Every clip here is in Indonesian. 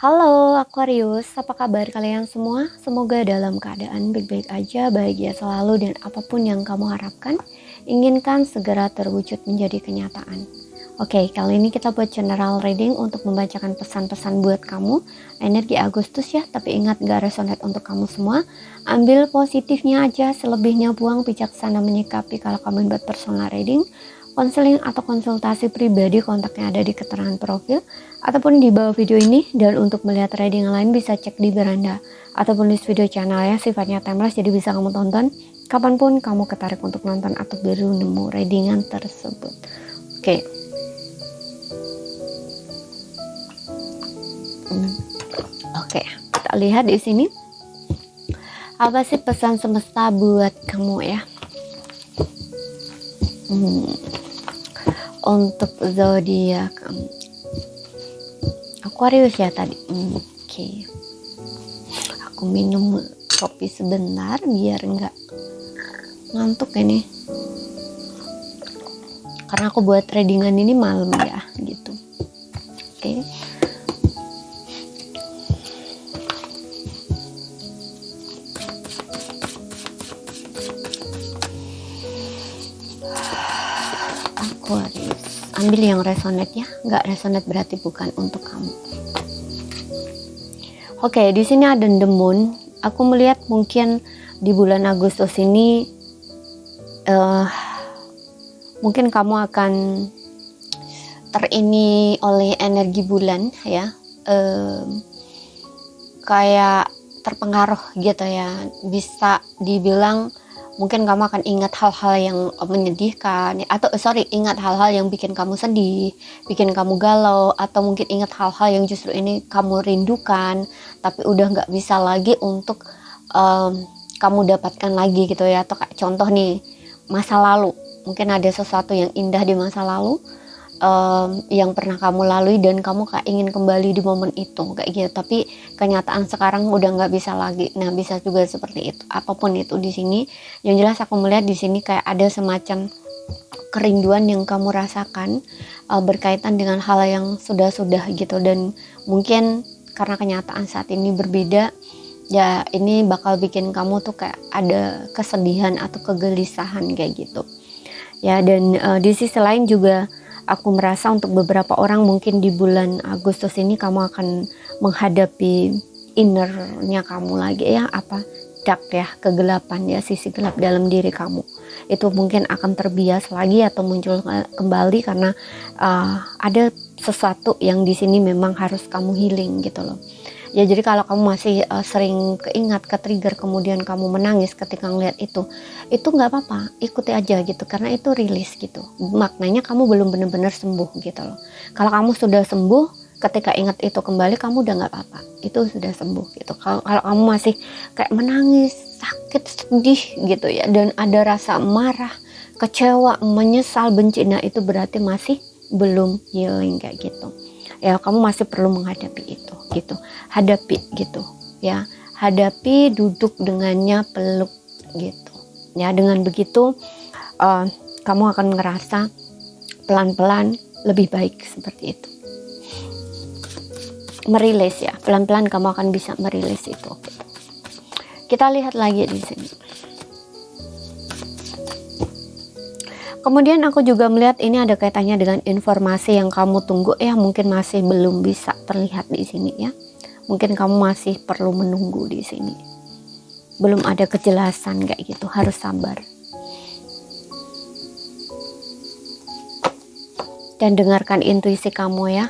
Halo Aquarius, apa kabar kalian semua? Semoga dalam keadaan baik-baik aja, bahagia selalu dan apapun yang kamu harapkan, inginkan segera terwujud menjadi kenyataan. Oke, kali ini kita buat general reading untuk membacakan pesan-pesan buat kamu, energi Agustus ya, tapi ingat gak resonate untuk kamu semua. Ambil positifnya aja, selebihnya buang, bijaksana menyikapi kalau kamu buat personal reading. Konseling atau konsultasi pribadi kontaknya ada di keterangan profil ataupun di bawah video ini, dan untuk melihat reading lain bisa cek di beranda ataupun list video channel ya, sifatnya timeless jadi bisa kamu tonton kapanpun kamu ketarik untuk nonton atau baru nemu readingan tersebut. Oke. Oke, kita lihat di sini apa sih pesan semesta buat kamu ya. Untuk zodiak Aquarius ya tadi. Oke. Aku minum kopi sebentar biar nggak ngantuk ini. Karena aku buat readingan ini malam ya, gitu. Oke. Aquarius, ambil yang resonate ya, nggak resonate berarti bukan untuk kamu. Oke, di sini ada The Moon. Aku melihat mungkin di bulan Agustus ini mungkin kamu akan terini oleh energi bulan ya, kayak terpengaruh gitu ya, bisa dibilang mungkin kamu akan ingat hal-hal yang menyedihkan atau ingat hal-hal yang bikin kamu sedih, bikin kamu galau, atau mungkin ingat hal-hal yang justru ini kamu rindukan tapi udah nggak bisa lagi untuk kamu dapatkan lagi gitu ya. Atau kayak contoh nih, masa lalu, mungkin ada sesuatu yang indah di masa lalu yang pernah kamu lalui dan kamu kayak ingin kembali di momen itu kayak gitu, tapi kenyataan sekarang udah nggak bisa lagi. Nah, bisa juga seperti itu, apapun itu di sini. Yang jelas aku melihat di sini kayak ada semacam kerinduan yang kamu rasakan berkaitan dengan hal yang sudah-sudah gitu, dan mungkin karena kenyataan saat ini berbeda ya, ini bakal bikin kamu tuh kayak ada kesedihan atau kegelisahan kayak gitu ya. Dan di sisi lain juga aku merasa untuk beberapa orang mungkin di bulan Agustus ini kamu akan menghadapi innernya kamu lagi ya, dark ya, kegelapan ya, sisi gelap dalam diri kamu itu mungkin akan terbias lagi atau muncul kembali karena ada sesuatu yang di sini memang harus kamu healing gitu loh ya. Jadi kalau kamu masih sering keingat, ke-trigger, kemudian kamu menangis ketika ngeliat itu nggak apa-apa, ikuti aja gitu, karena itu rilis gitu. Maknanya kamu belum benar-benar sembuh gitu loh. Kalau kamu sudah sembuh, ketika ingat itu kembali, kamu udah nggak apa-apa, itu sudah sembuh gitu. Kalau kamu masih kayak menangis, sakit, sedih gitu ya, dan ada rasa marah, kecewa, menyesal, benci, nah itu berarti masih belum healing kayak gitu ya. Kamu masih perlu menghadapi itu gitu, hadapi gitu ya, hadapi, duduk dengannya, peluk gitu ya. Dengan begitu kamu akan ngerasa pelan-pelan lebih baik seperti itu, merilis ya, pelan-pelan kamu akan bisa merilis itu gitu. Kita lihat lagi di sini. Kemudian aku juga melihat ini ada kaitannya dengan informasi yang kamu tunggu ya, mungkin masih belum bisa terlihat di sini ya. Mungkin kamu masih perlu menunggu di sini. Belum ada kejelasan kayak gitu, harus sabar. Dan dengarkan intuisi kamu ya.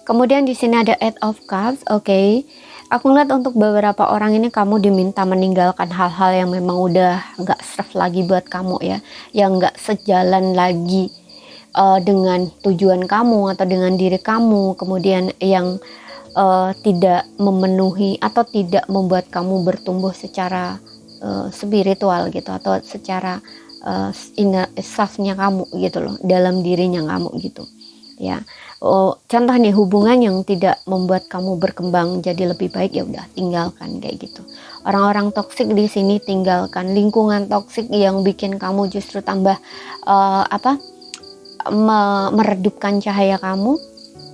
Kemudian di sini ada Eight of Cups. Oke. Aku ngeliat untuk beberapa orang ini kamu diminta meninggalkan hal-hal yang memang udah nggak serve lagi buat kamu ya, yang nggak sejalan lagi dengan tujuan kamu atau dengan diri kamu, kemudian yang tidak memenuhi atau tidak membuat kamu bertumbuh secara spiritual gitu, atau secara inner self-nya kamu gitu loh, dalam dirinya kamu gitu ya. Contoh nih, hubungan yang tidak membuat kamu berkembang jadi lebih baik, ya udah tinggalkan kayak gitu. Orang-orang toksik di sini tinggalkan, lingkungan toksik yang bikin kamu justru tambah meredupkan cahaya kamu,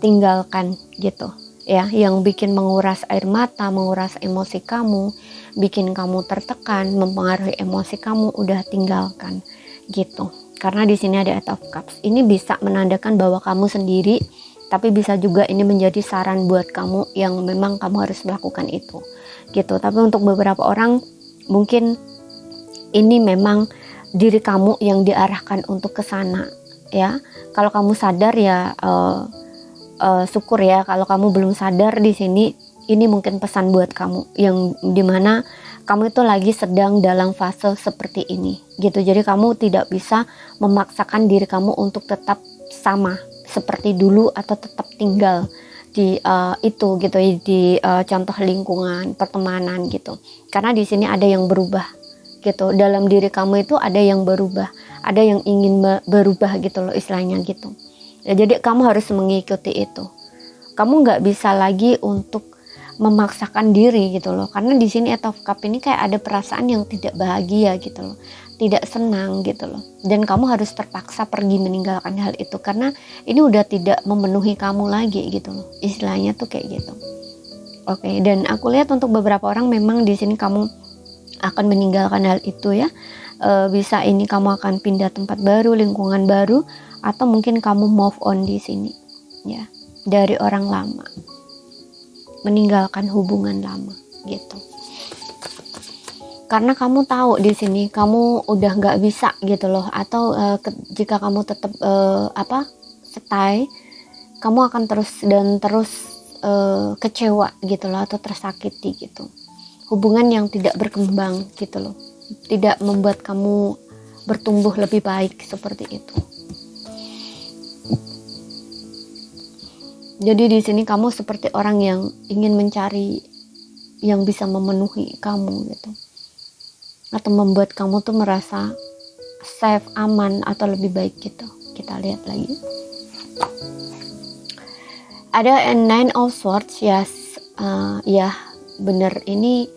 tinggalkan gitu ya, yang bikin menguras air mata, menguras emosi kamu, bikin kamu tertekan, mempengaruhi emosi kamu, udah tinggalkan gitu. Karena di sini ada Eight of Cups. Ini bisa menandakan bahwa kamu sendiri, tapi bisa juga ini menjadi saran buat kamu yang memang kamu harus melakukan itu gitu. Tapi untuk beberapa orang mungkin ini memang diri kamu yang diarahkan untuk ke sana ya. Kalau kamu sadar ya syukur ya. Kalau kamu belum sadar di sini, ini mungkin pesan buat kamu yang dimana kamu itu lagi sedang dalam fase seperti ini gitu. Jadi kamu tidak bisa memaksakan diri kamu untuk tetap sama seperti dulu atau tetap tinggal di itu gitu ya, di contoh lingkungan pertemanan gitu. Karena di sini ada yang berubah gitu. Dalam diri kamu itu ada yang berubah, ada yang ingin berubah gitu loh istilahnya gitu. Ya, jadi kamu harus mengikuti itu. Kamu nggak bisa lagi untuk memaksakan diri gitu loh. Karena di sini Eight of Cups ini kayak ada perasaan yang tidak bahagia gitu loh, tidak senang gitu loh. Dan kamu harus terpaksa pergi meninggalkan hal itu karena ini udah tidak memenuhi kamu lagi gitu loh. Istilahnya tuh kayak gitu. Oke, dan aku lihat untuk beberapa orang memang di sini kamu akan meninggalkan hal itu ya. Bisa ini kamu akan pindah tempat baru, lingkungan baru, atau mungkin kamu move on di sini ya, dari orang lama, meninggalkan hubungan lama gitu. Karena kamu tahu di sini kamu udah nggak bisa gitu loh, atau jika kamu tetap stay, kamu akan terus kecewa gitu loh, atau tersakiti gitu. Hubungan yang tidak berkembang gitu loh, tidak membuat kamu bertumbuh lebih baik seperti itu. Jadi di sini kamu seperti orang yang ingin mencari yang bisa memenuhi kamu gitu, atau membuat kamu tuh merasa safe, aman, atau lebih baik gitu. Kita lihat lagi. Ada Nine of Swords, yes, ya bener, ini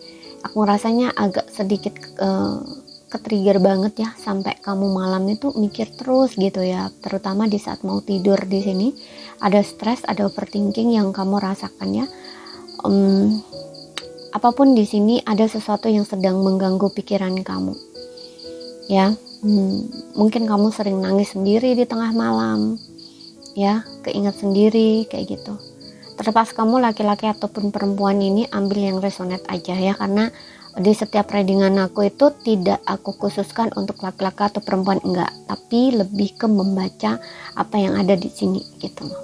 aku rasanya agak sedikit ke-trigger banget ya, sampai kamu malam itu mikir terus gitu ya, terutama di saat mau tidur. Di sini ada stres, ada overthinking yang kamu rasakan ya. Apapun di sini ada sesuatu yang sedang mengganggu pikiran kamu ya. Mungkin kamu sering nangis sendiri di tengah malam ya, keinget sendiri kayak gitu. Terlepas kamu laki-laki ataupun perempuan, ini ambil yang resonate aja ya, karena di setiap readingan aku itu tidak aku khususkan untuk laki-laki atau perempuan, enggak, tapi lebih ke membaca apa yang ada di sini gitu loh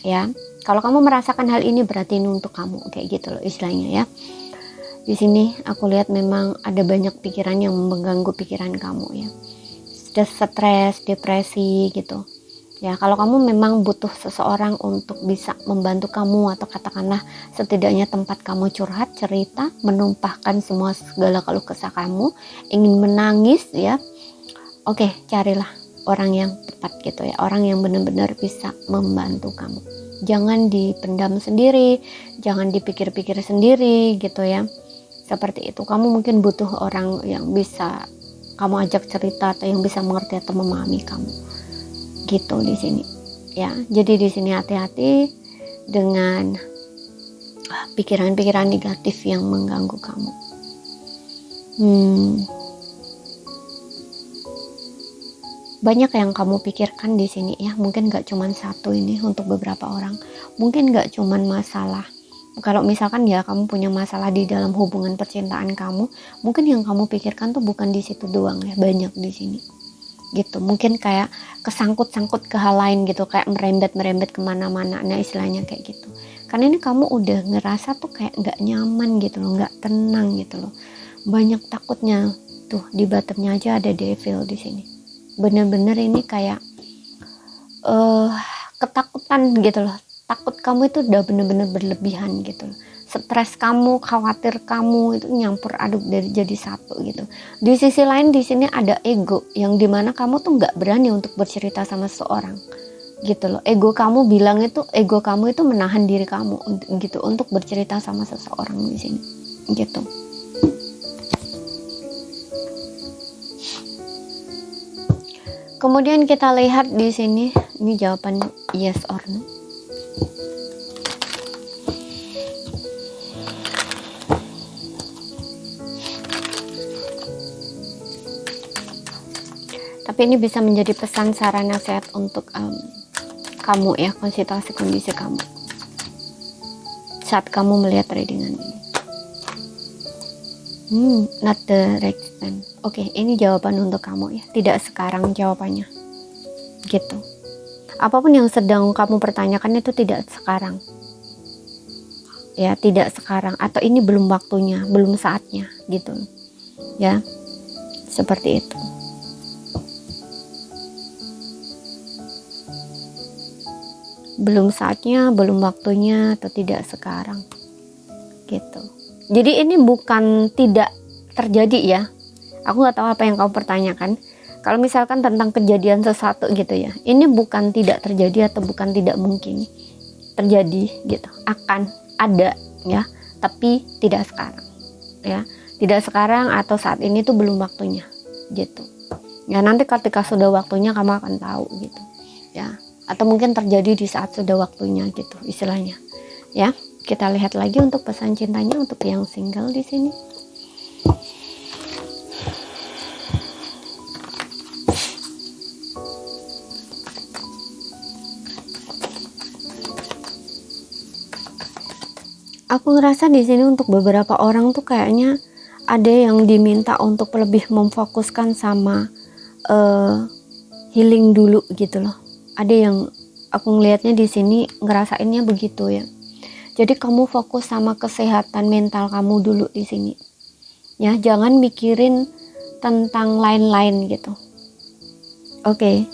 ya. Kalau kamu merasakan hal ini berarti ini untuk kamu, kayak gitu loh istilahnya ya. Di sini aku lihat memang ada banyak pikiran yang mengganggu pikiran kamu ya, sudah stres, depresi gitu ya. Kalau kamu memang butuh seseorang untuk bisa membantu kamu, atau katakanlah setidaknya tempat kamu curhat, cerita, menumpahkan semua segala keluh kesah kamu, ingin menangis ya, oke, carilah orang yang tepat gitu ya, orang yang benar-benar bisa membantu kamu. Jangan dipendam sendiri, jangan dipikir-pikir sendiri gitu ya. Seperti itu, kamu mungkin butuh orang yang bisa kamu ajak cerita, atau yang bisa mengerti atau memahami kamu gitu di sini ya. Jadi di sini hati-hati dengan pikiran-pikiran negatif yang mengganggu kamu. Banyak yang kamu pikirkan di sini ya, mungkin gak cuman satu ini. Untuk beberapa orang mungkin gak cuman masalah, kalau misalkan ya kamu punya masalah di dalam hubungan percintaan kamu, mungkin yang kamu pikirkan tuh bukan di situ doang ya, banyak di sini gitu. Mungkin kayak kesangkut-sangkut ke hal lain gitu, kayak merembet kemana-mana, nah istilahnya kayak gitu. Karena ini kamu udah ngerasa tuh kayak nggak nyaman gitu loh, nggak tenang gitu loh, banyak takutnya. Tuh di bottomnya aja ada devil di sini. Bener-bener ini kayak ketakutan gitu loh. Takut kamu itu udah bener-bener berlebihan gitu loh. Stres kamu, khawatir kamu itu nyampur aduk dari jadi satu gitu. Di sisi lain di sini ada ego yang dimana kamu tuh nggak berani untuk bercerita sama seseorang gitu loh. Ego kamu itu menahan diri kamu gitu untuk bercerita sama seseorang di sini gitu. Kemudian kita lihat di sini, ini jawaban yes or no. Tapi ini bisa menjadi pesan, saran, nasihat untuk kamu ya, konsultasi kondisi kamu saat kamu melihat readingan ini. Not the right time. Oke, ini jawaban untuk kamu ya. Tidak sekarang jawabannya. Gitu. Apapun yang sedang kamu pertanyakan itu tidak sekarang. Ya, tidak sekarang, atau ini belum waktunya, belum saatnya gitu. Ya. Seperti itu. Belum saatnya, belum waktunya, atau tidak sekarang. Gitu. Jadi ini bukan tidak terjadi ya. Aku nggak tahu apa yang kamu pertanyakan. Kalau misalkan tentang kejadian sesuatu gitu ya, ini bukan tidak terjadi atau bukan tidak mungkin terjadi gitu. Akan ada ya, tapi tidak sekarang ya. Tidak sekarang atau saat ini tuh belum waktunya gitu. Ya nanti ketika sudah waktunya kamu akan tahu gitu ya. Atau mungkin terjadi di saat sudah waktunya gitu istilahnya ya. Kita lihat lagi untuk pesan cintanya untuk yang single di sini. Aku ngerasa di sini untuk beberapa orang tuh kayaknya ada yang diminta untuk lebih memfokuskan sama healing dulu gitu loh. Ada yang aku ngelihatnya di sini ngerasainnya begitu ya. Jadi kamu fokus sama kesehatan mental kamu dulu di sini. Ya, jangan mikirin tentang lain-lain gitu. Oke.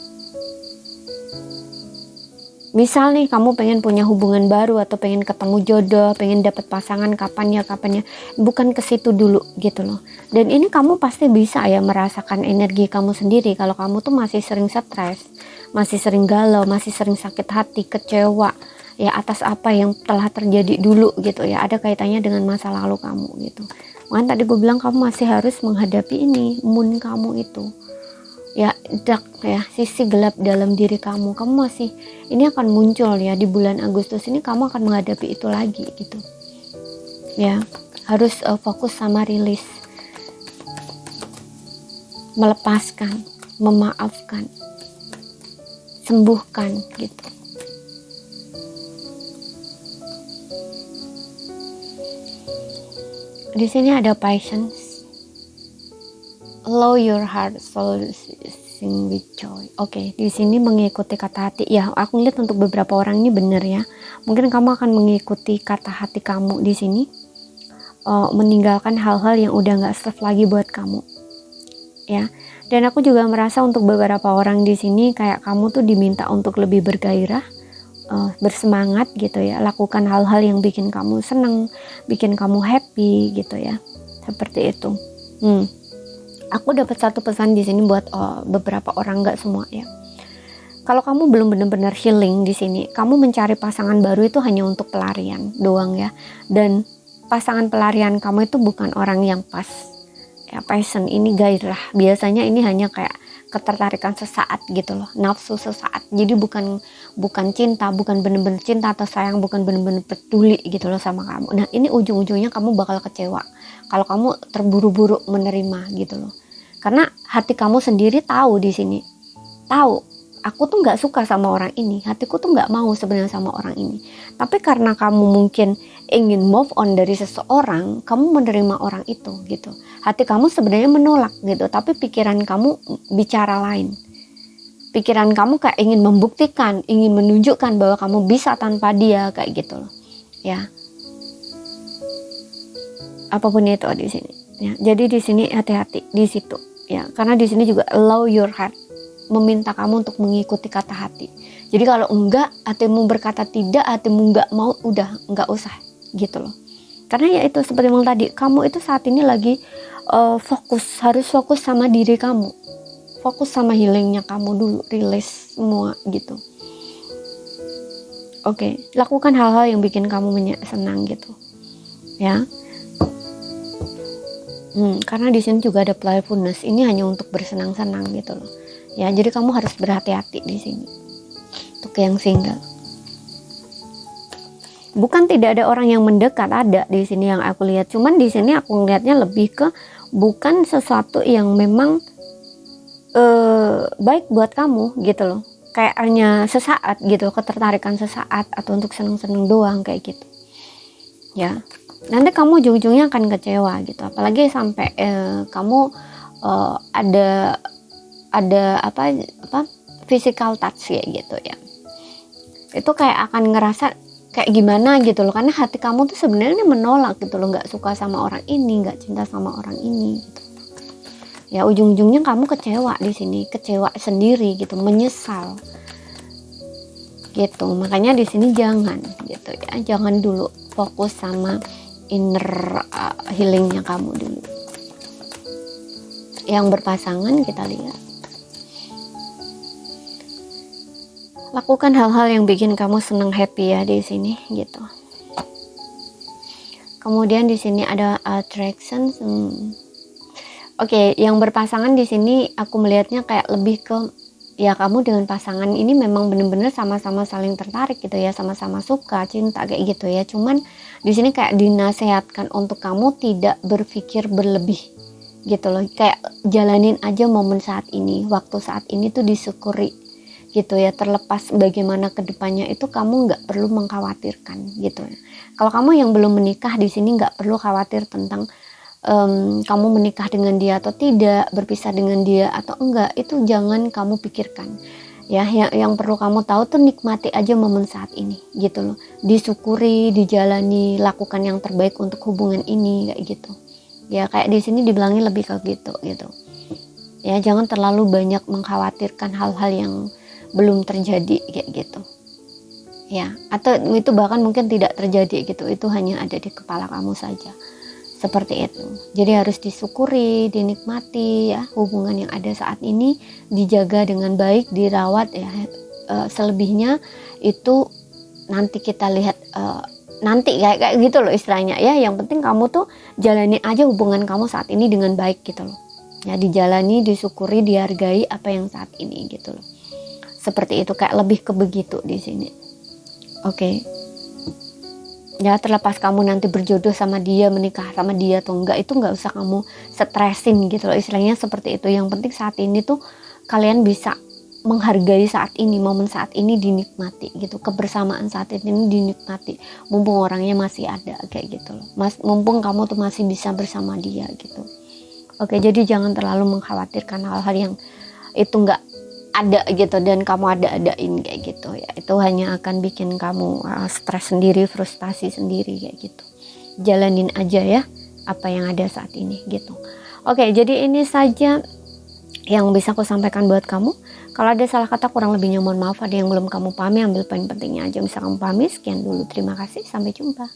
Misal nih kamu pengen punya hubungan baru atau pengen ketemu jodoh, pengen dapat pasangan kapan ya. Bukan ke situ dulu gitu loh. Dan ini kamu pasti bisa ya merasakan energi kamu sendiri kalau kamu tuh masih sering stres, masih sering galau, masih sering sakit hati, kecewa ya atas apa yang telah terjadi dulu gitu ya, ada kaitannya dengan masa lalu kamu gitu. Makanya tadi gue bilang kamu masih harus menghadapi ini, moon kamu itu ya, dark ya, sisi gelap dalam diri kamu masih, ini akan muncul ya di bulan Agustus ini, kamu akan menghadapi itu lagi gitu ya. Harus fokus sama rilis, melepaskan, memaafkan, sembuhkan gitu. Di sini ada patience, allow your heart soul sing with joy. Oke, di sini mengikuti kata hati. Ya, aku lihat untuk beberapa orang ini benar ya. Mungkin kamu akan mengikuti kata hati kamu di sini, meninggalkan hal-hal yang udah nggak serve lagi buat kamu. Ya, dan aku juga merasa untuk beberapa orang di sini kayak kamu tuh diminta untuk lebih bergairah, bersemangat gitu ya, lakukan hal-hal yang bikin kamu seneng, bikin kamu happy gitu ya, seperti itu. Aku dapat satu pesan di sini buat beberapa orang, nggak semua ya. Kalau kamu belum benar-benar healing di sini, kamu mencari pasangan baru itu hanya untuk pelarian doang ya, dan pasangan pelarian kamu itu bukan orang yang pas ya. Passion ini gairah, biasanya ini hanya kayak ketertarikan sesaat gitu loh, nafsu sesaat. Jadi bukan cinta, bukan bener-bener cinta atau sayang, bukan bener-bener peduli gitu loh sama kamu. Nah ini ujung-ujungnya kamu bakal kecewa kalau kamu terburu-buru menerima gitu loh. Karena hati kamu sendiri tahu di sini, tahu aku tuh nggak suka sama orang ini, hatiku tuh nggak mau sebenarnya sama orang ini. Tapi karena kamu mungkin ingin move on dari seseorang, kamu menerima orang itu gitu. Hati kamu sebenarnya menolak gitu, tapi pikiran kamu bicara lain. Pikiran kamu kayak ingin membuktikan, ingin menunjukkan bahwa kamu bisa tanpa dia kayak gitu loh. Ya. Apapun itu di sini. Ya, jadi di sini hati-hati di situ. Ya, karena di sini juga allow your heart, meminta kamu untuk mengikuti kata hati. Jadi kalau enggak, hatimu berkata tidak, hatimu enggak mau, udah enggak usah gitu loh. Karena ya itu seperti yang tadi, kamu itu saat ini lagi harus fokus sama diri kamu, fokus sama healingnya kamu dulu, rilis semua gitu. Oke, lakukan hal-hal yang bikin kamu senang gitu ya. Karena di sini juga ada playfulness, ini hanya untuk bersenang-senang gitu loh ya. Jadi kamu harus berhati-hati di sini untuk yang single. Bukan tidak ada orang yang mendekat, ada di sini yang aku lihat. Cuman di sini aku ngelihatnya lebih ke bukan sesuatu yang memang baik buat kamu gitu loh, kayak hanya sesaat gitu, ketertarikan sesaat atau untuk seneng-seneng doang kayak gitu ya. Nanti kamu ujung-ujungnya akan kecewa gitu, apalagi sampai kamu ada apa physical touch kayak gitu ya. Itu kayak akan ngerasa kayak gimana gitu loh, karena hati kamu tuh sebenarnya menolak gitu loh, nggak suka sama orang ini, nggak cinta sama orang ini gitu ya. Ujung-ujungnya kamu kecewa di sini, kecewa sendiri gitu, menyesal gitu. Makanya di sini jangan gitu ya, jangan dulu fokus sama inner healingnya kamu dulu. Yang berpasangan kita lihat, lakukan hal-hal yang bikin kamu seneng, happy ya di sini gitu. Kemudian di sini ada attraction. Oke, yang berpasangan di sini aku melihatnya kayak lebih ke ya, kamu dengan pasangan ini memang bener-bener sama-sama saling tertarik gitu ya, sama-sama suka, cinta kayak gitu ya. Cuman di sini kayak dinasehatkan untuk kamu tidak berpikir berlebih gitu loh. Kayak jalanin aja momen saat ini, waktu saat ini tuh disyukuri gitu ya. Terlepas bagaimana kedepannya itu kamu nggak perlu mengkhawatirkan gitu ya. Kalau kamu yang belum menikah di sini nggak perlu khawatir tentang kamu menikah dengan dia atau tidak, berpisah dengan dia atau enggak, itu jangan kamu pikirkan ya. Yang perlu kamu tahu tuh nikmati aja momen saat ini gitu loh, disyukuri, dijalani, lakukan yang terbaik untuk hubungan ini kayak gitu ya. Kayak di sini dibilangin lebih ke gitu ya. Jangan terlalu banyak mengkhawatirkan hal-hal yang belum terjadi kayak gitu ya, atau itu bahkan mungkin tidak terjadi gitu, itu hanya ada di kepala kamu saja. Seperti itu. Jadi harus disyukuri, dinikmati ya hubungan yang ada saat ini, dijaga dengan baik, dirawat ya. Selebihnya itu nanti kita lihat nanti kayak gitu loh istilahnya ya. Yang penting kamu tuh jalani aja hubungan kamu saat ini dengan baik gitu loh. Ya, dijalani, disyukuri, dihargai apa yang saat ini gitu loh. Seperti itu, kayak lebih ke begitu di sini. Oke. Ya, terlepas kamu nanti berjodoh sama dia, menikah sama dia atau enggak, itu nggak usah kamu stresin gitu loh, istilahnya seperti itu. Yang penting saat ini tuh kalian bisa menghargai saat ini, momen saat ini dinikmati gitu, kebersamaan saat ini dinikmati, mumpung orangnya masih ada kayak gitu loh, mumpung kamu tuh masih bisa bersama dia gitu. Oke, jadi jangan terlalu mengkhawatirkan hal-hal yang itu nggak ada gitu dan kamu ada-adain kayak gitu ya. Itu hanya akan bikin kamu stres sendiri, frustasi sendiri kayak gitu. Jalanin aja ya apa yang ada saat ini gitu. Oke, jadi ini saja yang bisa aku sampaikan buat kamu. Kalau ada salah kata kurang lebihnya mohon maaf. Ada yang belum kamu pahami, ambil poin pentingnya aja bisa kamu pahami. Sekian dulu, terima kasih, sampai jumpa.